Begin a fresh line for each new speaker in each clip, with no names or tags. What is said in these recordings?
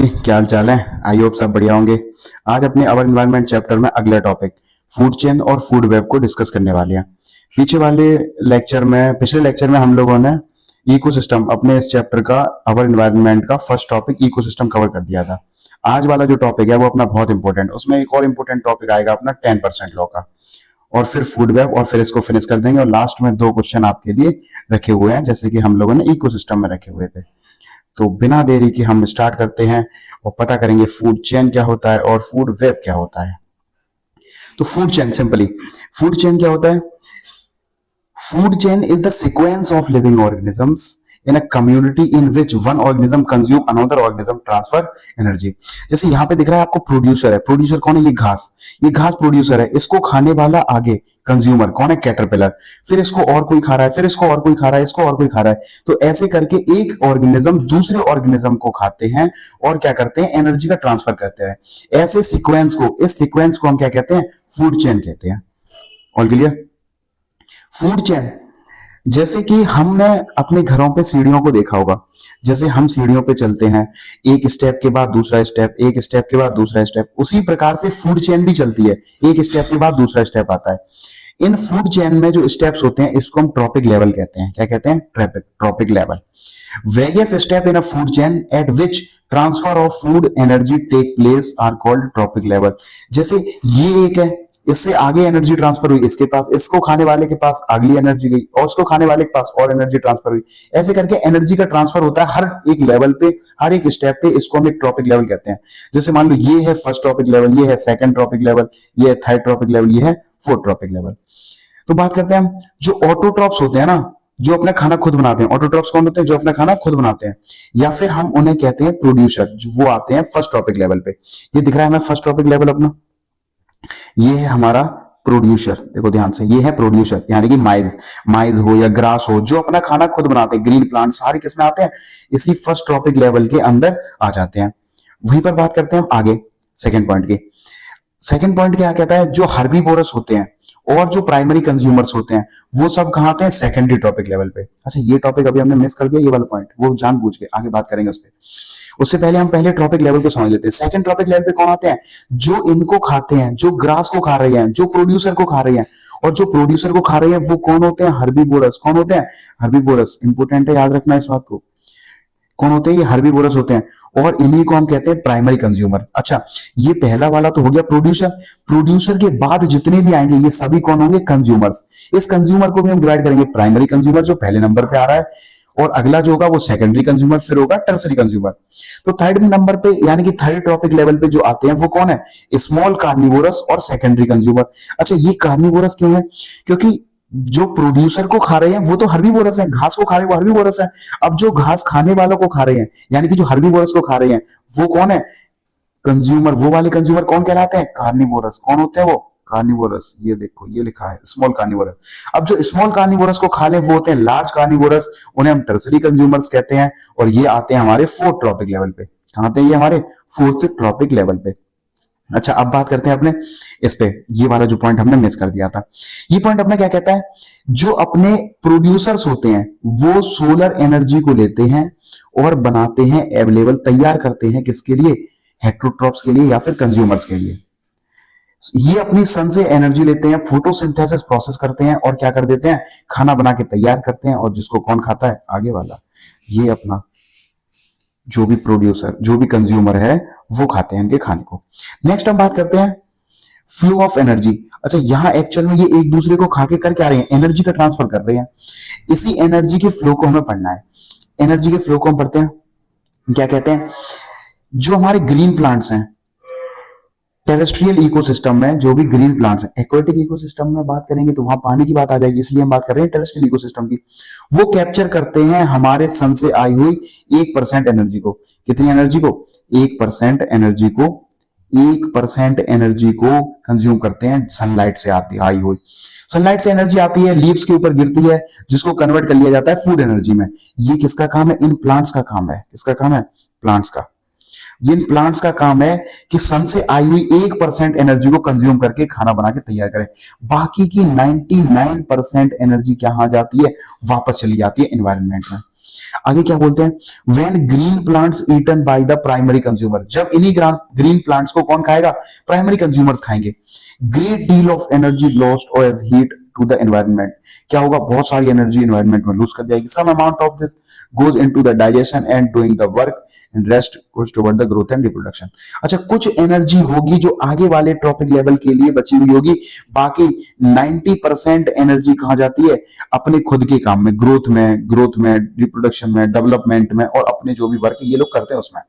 क्या हाल चाल है। आई होप सब बढ़िया होंगे। आज अपने अवर एनवायरनमेंट चैप्टर में अगला टॉपिक फूड चेन और फूड वेब को डिस्कस करने वाले हैं। पिछले लेक्चर में हम लोगों ने इकोसिस्टम अपने इस चैप्टर का अवर एनवायरनमेंट का फर्स्ट टॉपिक इकोसिस्टम कवर कर दिया था। आज वाला जो टॉपिक है वो अपना बहुत इंपॉर्टेंट, उसमें एक और इंपॉर्टेंट टॉपिक आएगा अपना 10% लॉ का, और फिर फूड वेब, और फिर इसको फिनिश कर देंगे। और लास्ट में दो क्वेश्चन आपके लिए रखे हुए हैं जैसे कि हम लोगों ने इकोसिस्टम में रखे हुए थे। तो बिना देरी के हम स्टार्ट करते हैं और पता करेंगे फूड चेन क्या होता है और फूड वेब क्या होता है। तो food chain, simply food chain क्या होता है? Food chain is the sequence of living organisms in a community in which one organism consume another organism transfer energy। जैसे यहाँ पे दिख रहा है आपको प्रोड्यूसर है। प्रोड्यूसर कौन है? ये घास प्रोड्यूसर है। इसको खाने वाला आगे कंज्यूमर कौन है? कैटरपिलर। फिर इसको और कोई खा रहा है, फिर इसको और कोई खा रहा है, इसको और कोई खा रहा है। तो ऐसे करके एक ऑर्गेनिज्म दूसरे ऑर्गेनिज्म को खाते हैं और क्या करते हैं? एनर्जी का ट्रांसफर करते हैं। ऐसे सीक्वेंस को, इस सीक्वेंस को हम क्या कहते हैं? फूड चेन कहते हैं। All clear? फूड चेन जैसे कि हमने अपने घरों पे सीढ़ियों को देखा होगा। जैसे हम सीढ़ियों पे चलते हैं, एक स्टेप के बाद दूसरा स्टेप, एक स्टेप के बाद दूसरा स्टेप, उसी प्रकार से फूड चेन भी चलती है। एक स्टेप के बाद दूसरा स्टेप आता है। इन फूड चेन में जो स्टेप्स होते हैं इसको हम ट्रॉपिक लेवल कहते हैं। क्या कहते हैं? Trophic level. Various step in a food chain at which transfer of food energy take place are called trophic level. जैसे ये एक है, इससे आगे एनर्जी ट्रांसफर हुई इसके पास, इसको खाने वाले के पास अगली एनर्जी गई, और उसको खाने वाले के पास और एनर्जी ट्रांसफर हुई। ऐसे करके एनर्जी का ट्रांसफर होता है हर एक लेवल पे, हर एक स्टेप पे। इसको हम एक ट्रॉपिक लेवल कहते हैं। जैसे मान लो ये है फर्स्ट ट्रॉपिक लेवल, ये है सेकंड ट्रॉपिक लेवल, ये है थर्ड ट्रॉपिक लेवल, ये है फोर्थ ट्रॉपिक लेवल। तो बात करते हैं हम जो ऑटोट्रॉप्स होते हैं ना, जो अपना खाना खुद बनाते हैं। ऑटोट्रॉप्स कौन होते हैं? जो अपना खाना खुद बनाते हैं, या फिर हम उन्हें कहते हैं प्रोड्यूसर। वो आते हैं फर्स्ट ट्रॉपिक लेवल पे। ये दिख रहा है हमें फर्स्ट ट्रॉपिक लेवल अपना, ये है हमारा प्रोड्यूसर। देखो ध्यान से, ये है प्रोड्यूसर, यानी कि माइज हो या ग्रास हो, जो अपना खाना खुद बनाते हैं। ग्रीन प्लांट सारे किसमें आते हैं? इसी फर्स्ट ट्रॉपिक लेवल के अंदर आ जाते हैं। वहीं पर बात करते हैं हम आगे सेकंड पॉइंट की। सेकंड पॉइंट क्या कहता है? जो हर्बीवोरस होते हैं और जो प्राइमरी कंज्यूमर्स होते हैं वो सब कहां आते हैं? सेकेंडरी ट्रॉपिक लेवल पे। अच्छा, ये टॉपिक अभी हमने मिस कर दिया, ये वाला पॉइंट, वो जानबूझ के आगे बात करेंगे उस पर। उससे पहले हम पहले ट्रॉपिक लेवल को समझ लेते हैं। सेकंड ट्रॉपिक लेवल पे कौन आते हैं? जो इनको खाते हैं, जो ग्रास को खा रहे हैं, जो प्रोड्यूसर को खा रहे हैं। और जो प्रोड्यूसर को खा रहे हैं वो कौन होते हैं? हर्बीवोरस। कौन होते हैं? हर्बीवोरस। इंपोर्टेंट है, याद रखना इस बात को। कौन होते हैं? ये हर्बीवोरस होते हैं, और इन्हीं को हम कहते हैं प्राइमरी कंज्यूमर। अच्छा, ये पहला वाला तो हो गया प्रोड्यूसर। प्रोड्यूसर के बाद जितने भी आएंगे ये सभी कौन होंगे? कंज्यूमर्स। इस कंज्यूमर को भी हम डिवाइड करेंगे, प्राइमरी कंज्यूमर जो पहले नंबर पे आ रहा है, और अगला जो होगा वो सेकेंडरी कंज्यूमर, फिर होगा टर्सरी कंज्यूमर। तो थर्ड नंबर पे, यानी कि थर्ड ट्रॉपिक लेवल पे जो आते हैं वो कौन है? स्मॉल कार्निवोरस और सेकेंडरी कंज्यूमर। अच्छा, ये कार्निवोरस क्यों है? क्योंकि जो प्रोड्यूसर को खा रहे हैं वो तो हर्बीवोरस है, घास को खा रहे हैं वो हर्बीवोरस है। अब जो घास खाने वालों को खा रहे हैं, यानी कि जो हर्बीवोरस को खा रहे हैं, वो कौन है? कंज्यूमर। वो वाले कंज्यूमर कौन कहलाते हैं? कार्निवोरस। कौन होते हैं वो? कार्निवोरस। ये देखो, ये लिखा है स्मॉल कार्निवोरस। अब जो स्मॉल कार्निवोरस को खा ले वो होते हैं लार्ज कार्निवोरस, उन्हें हम टर्सरी कंज्यूमर्स कहते हैं। और ये आते हैं हमारे फोर्थ ट्रॉपिक लेवल पे। कहां आते हैं ये? हमारे फोर्थ ट्रॉपिक लेवल पे। अच्छा, अब बात करते हैं अपने इस पे, ये वाला जो पॉइंट हमने मिस कर दिया था। ये पॉइंट अपना क्या कहता है? जो अपने प्रोड्यूसर्स होते हैं वो सोलर एनर्जी को लेते हैं और बनाते हैं अवेलेबल, तैयार करते हैं किसके लिए? हेटेरोट्रॉप्स के लिए या फिर कंज्यूमर्स के लिए। ये अपनी सन से एनर्जी लेते हैं, फोटोसिंथेसिस प्रोसेस करते हैं और क्या कर देते हैं? खाना बना के तैयार करते हैं। और जिसको कौन खाता है? आगे वाला, ये अपना जो भी प्रोड्यूसर, जो भी कंज्यूमर है वो खाते हैं इनके खाने को। नेक्स्ट हम बात करते हैं फ्लो ऑफ एनर्जी। अच्छा, यहां एक्चुअल में ये एक दूसरे को खा के कर क्या रहे हैं? एनर्जी का ट्रांसफर कर रहे हैं। इसी एनर्जी के फ्लो को हमें पढ़ना है। एनर्जी के फ्लो को हम पढ़ते हैं, क्या कहते हैं? जो हमारे ग्रीन प्लांट्स हैं, टेरेस्ट्रियल इकोसिस्टम में जो भी ग्रीन प्लांट्स हैं, एक्वेटिक इकोसिस्टम में बात करेंगे तो वहां पानी की बात आ जाएगी, इसलिए हम बात कर रहे हैं टेरेस्ट्रियल इकोसिस्टम की। वो कैप्चर करते हैं हमारे सन से आई हुई 1% एनर्जी को। कितनी एनर्जी को? 1% एनर्जी को, 1% एनर्जी को कंज्यूम करते हैं सनलाइट से आती आई हुई। सनलाइट से एनर्जी आती है, लीव्स के ऊपर गिरती है, जिसको कन्वर्ट कर लिया जाता है फूड एनर्जी में। ये किसका काम है? इन प्लांट्स का काम है। किसका काम है? प्लांट्स का। इन प्लांट्स का काम है कि सन से आई हुई 1% एनर्जी को कंज्यूम करके खाना बना के तैयार करें। बाकी की 99% एनर्जी क्या जाती है? वापस चली जाती है एनवायरनमेंट में। आगे क्या बोलते हैं, when green plants eaten by the primary consumer, जब इन्हीं ग्रीन प्लांट्स को कौन खाएगा, प्राइमरी कंज्यूमर्स खाएंगे। Great deal of energy lost और as heat to the environment, क्या होगा, बहुत सारी एनर्जी एनवायरनमेंट में लूज कर जाएगी। Some amount of this goes into the digestion and doing the work and rest goes toward the growth and reproduction. अच्छा, कुछ एनर्जी होगी जो आगे वाले ट्रॉपिक लेवल के लिए बची हुई होगी, बाकी 90% एनर्जी कहां जाती है, अपने खुद के काम में, ग्रोथ में, रिप्रोडक्शन में, डेवलपमेंट में, और अपने जो भी वर्क ये लोग करते हैं उसमें।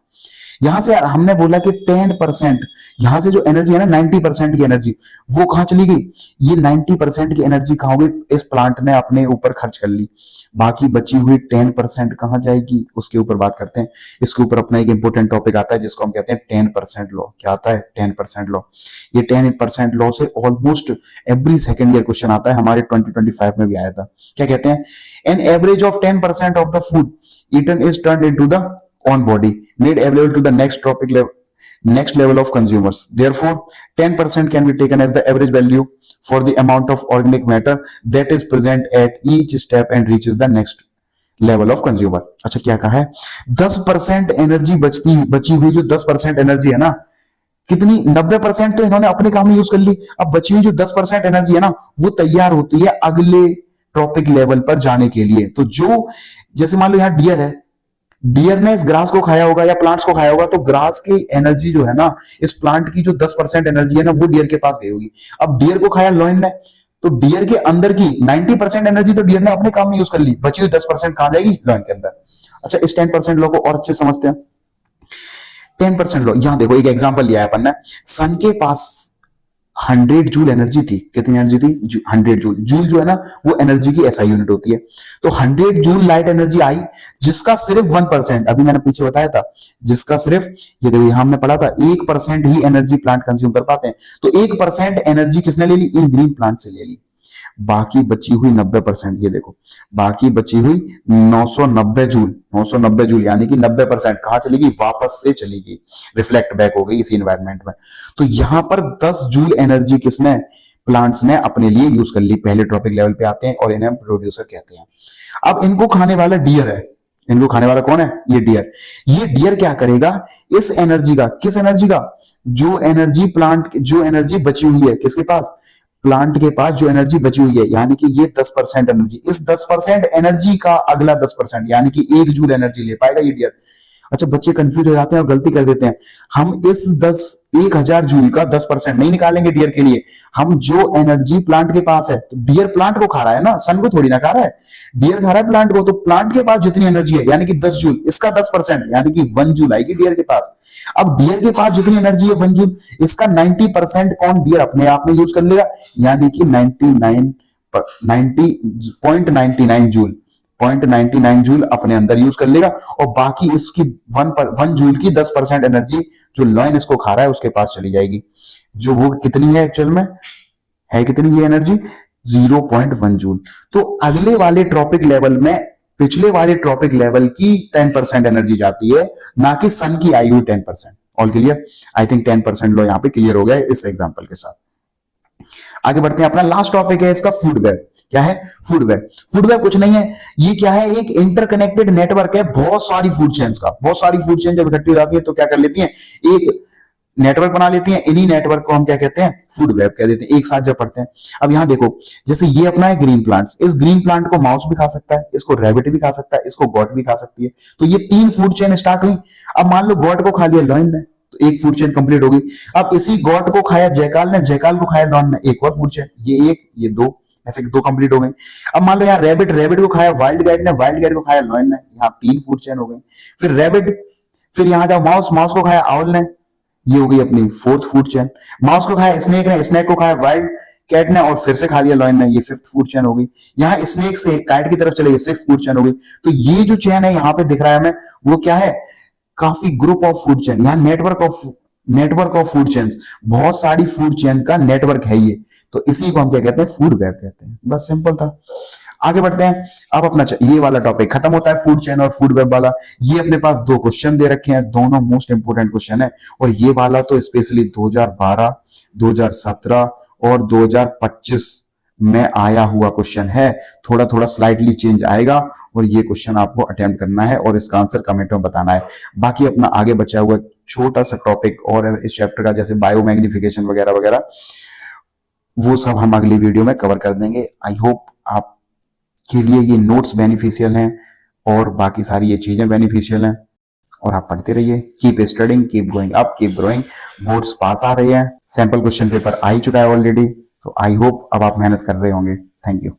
यहां से हमने बोला कि 10%, यहां से जो एनर्जी है ना 90% की एनर्जी, वो कहां चली गई, ये 90% की एनर्जी कहां हुई, इस प्लांट ने अपने ऊपर खर्च कर ली। बाकी बची हुई 10% कहां जाएगी, उसके ऊपर बात करते हैं। इसके ऊपर अपना एक इंपॉर्टेंट टॉपिक आता है जिसको हम कहते हैं 10% लॉ। क्या आता है, 10% लॉ। ये 10% लॉ से almost every second year question आता है, हमारे 2025 में भी आया था। क्या कहते हैं, an average of 10% of the food eaten is turned into the on body made available to the next level of consumers. Therefore 10% can be taken as the average value for the amount of organic matter that is present at each step and reaches the next level of consumer. अच्छा, क्या कहा है, 10% energy बची हुई जो 10% energy है ना, कितनी, 90% तो इन्होंने अपने काम में यूज कर ली। अब बची हुई जो 10% एनर्जी है ना, वो तैयार होती है अगले ट्रॉपिक लेवल पर जाने के लिए। तो जो, जैसे मान लो यहाँ डियर है, डियर ने इस ग्रास को खाया होगा या प्लांट्स को खाया होगा, तो ग्रास की एनर्जी जो है ना, इस प्लांट की जो 10% एनर्जी है ना, वो डियर के पास गई होगी। अब डियर को खाया लॉयन ने, तो डियर के अंदर की 90% एनर्जी तो डियर ने अपने काम में यूज कर ली, बची हुई 10% कहां जाएगी, लॉयन के अंदर। अच्छा, इस 10% लॉ को और अच्छे समझते हैं। 10% लॉ, यहां देखो एक एग्जांपल लिया है अपन ने। सन के पास 100 जूल एनर्जी थी। कितनी एनर्जी थी, 100 जूल। जूल जो है ना, वो एनर्जी की एसआई यूनिट होती है। तो 100 जूल लाइट एनर्जी आई, जिसका सिर्फ 1%, अभी मैंने पीछे बताया था, जिसका सिर्फ, ये देखो यहां हमने पढ़ा था, 1% ही एनर्जी प्लांट कंज्यूम कर पाते हैं। तो 1% एनर्जी किसने ले ली, इन ग्रीन प्लांट से ले ली। बाकी बची हुई 90%, ये देखो, बाकी बची हुई 990 जूल, 990 जूल यानी कि 90% कहां चली गई, वापस से चली गई, रिफ्लेक्ट बैक हो गई इसी एनवायरनमेंट में। तो यहां पर 10 जूल एनर्जी किसने, प्लांट्स ने अपने लिए यूज कर ली। पहले ट्रॉपिक लेवल पे आते हैं और इन्हें प्रोड्यूसर कहते हैं। अब इनको खाने वाला डियर है, इनको खाने वाला कौन है, ये डियर। ये डियर क्या करेगा, इस एनर्जी का, किस एनर्जी का, जो एनर्जी प्लांट, जो एनर्जी बची हुई है किसके पास, प्लांट के पास जो एनर्जी बची हुई है, यानी कि ये 10% एनर्जी, इस 10% एनर्जी का अगला 10% यानी कि 1 जूल एनर्जी ले पाएगा ये डियर। अच्छा, बच्चे कंफ्यूज हो जाते हैं और गलती कर देते हैं। हम इस 1000 जूल का 10% नहीं निकालेंगे डियर के लिए, हम जो एनर्जी प्लांट के पास है, तो डियर प्लांट को खा रहा है ना, सन को थोड़ी ना खा रहा है, डियर खा रहा है प्लांट को। तो प्लांट के पास जितनी एनर्जी है यानी कि 10 जूल, इसका 10% यानी कि 1 जूल आएगी डियर के पास। अब डियर के पास जितनी एनर्जी है 1 जूल, इसका 90% कौन, डियर अपने आप में यूज कर लेगा, यानी कि 90.99 जूल, 0.99 जूल अपने अंदर यूज कर लेगा। और बाकी इसकी 1 जूल की 10% एनर्जी जो लॉयन इसको खा रहा है उसके पास चली जाएगी। जो वो कितनी है एक्चुअल में, है कितनी ये एनर्जी, 0.1 जूल। तो अगले वाले ट्रॉपिक लेवल में पिछले वाले ट्रॉपिक लेवल की 10% एनर्जी जाती है, ना कि सन की आई हुई 10%। ऑल क्लियर, आई थिंक 10% लो यहां पे क्लियर हो गया है इस एग्जांपल के साथ। आगे बढ़ते हैं, अपना लास्ट टॉपिक है इसका फूड वेब। क्या है, फूड वेब। फूड वेब कुछ नहीं है, ये क्या है, एक इंटरकनेक्टेड नेटवर्क है बहुत सारी फूड चेन्स का। बहुत सारी फूड चेन जब इकट्ठी हो जाती है तो क्या कर लेती है, एक नेटवर्क बना लेती हैं। इन्हीं नेटवर्क को हम क्या कहते हैं, फूड वेब कह देते हैं, एक साथ जब पढ़ते हैं। अब यहां देखो, जैसे ये अपना है ग्रीन प्लांट्स, इस ग्रीन प्लांट को माउस भी खा सकता है, इसको रैबिट भी खा सकता है, इसको गॉट भी खा सकती है। तो ये 3 फूड चेन स्टार्ट हुई। अब मान लो गॉट को खा लिया लॉयन ने, तो एक फूड चेन कंप्लीट हो गई। अब इसी गॉट को खाया जयकाल ने, जयकाल को खाया लॉयन ने, एक और फूड चेन, ये एक, ये 2, ऐसे 2 कंप्लीट हो गई। अब मान लो यहाँ रैबिट, रैबिट को खाया वाइल्ड गाइड ने, वाइल्ड गाइड को खाया लॉयन ने, यहाँ 3 फूड चेन हो गई। फिर रैबिट, फिर यहां जाओ माउस, माउस को खाया आउल ने, ये हो गई अपनी 4th फूड चेन। माउस को खाया स्नेक ने, स्नेक को खाया वाइल्ड कैट ने, और फिर से खा लिया लॉयन ने, ये 5th फूड चेन हो गई। यहाँ स्नेक से काइट की तरफ चले गए, 6th फूड चेन हो गई। तो ये जो चेन है यहाँ पे दिख रहा है हमें, वो क्या है, काफी ग्रुप ऑफ फूड चेन, यहाँ नेटवर्क ऑफ फूड चेन्स, बहुत सारी फूड चेन का नेटवर्क है ये। तो इसी को हम क्या कहते हैं, फूड वेब कहते हैं। बस सिंपल था। आगे बढ़ते हैं। अब अपना ये वाला टॉपिक खत्म होता है, फूड चेन और फूड वेब वाला। ये अपने पास 2 क्वेश्चन दे रखे हैं, दोनों मोस्ट इंपोर्टेंट क्वेश्चन है। और ये वाला तो स्पेशली 2012, 2017 और 2025 में आया हुआ क्वेश्चन है, थोड़ा थोड़ा स्लाइटली चेंज आएगा और ये क्वेश्चन आपको अटेम्प्ट करना है और इसका आंसर कमेंट में बताना है। बाकी अपना आगे बचा हुआ छोटा सा टॉपिक और इस चैप्टर का, जैसे बायोमैग्निफिकेशन वगैरह वगैरह, वो सब हम अगली वीडियो में कवर कर देंगे। आई होप आपके लिए ये नोट्स बेनिफिशियल हैं और बाकी सारी ये चीजें बेनिफिशियल हैं, और आप पढ़ते रहिए। Keep studying, keep going up, keep growing. Boards पास आ रही है, सैंपल क्वेश्चन पेपर आ ही चुका है ऑलरेडी, तो आई होप अब आप मेहनत कर रहे होंगे। Thank you.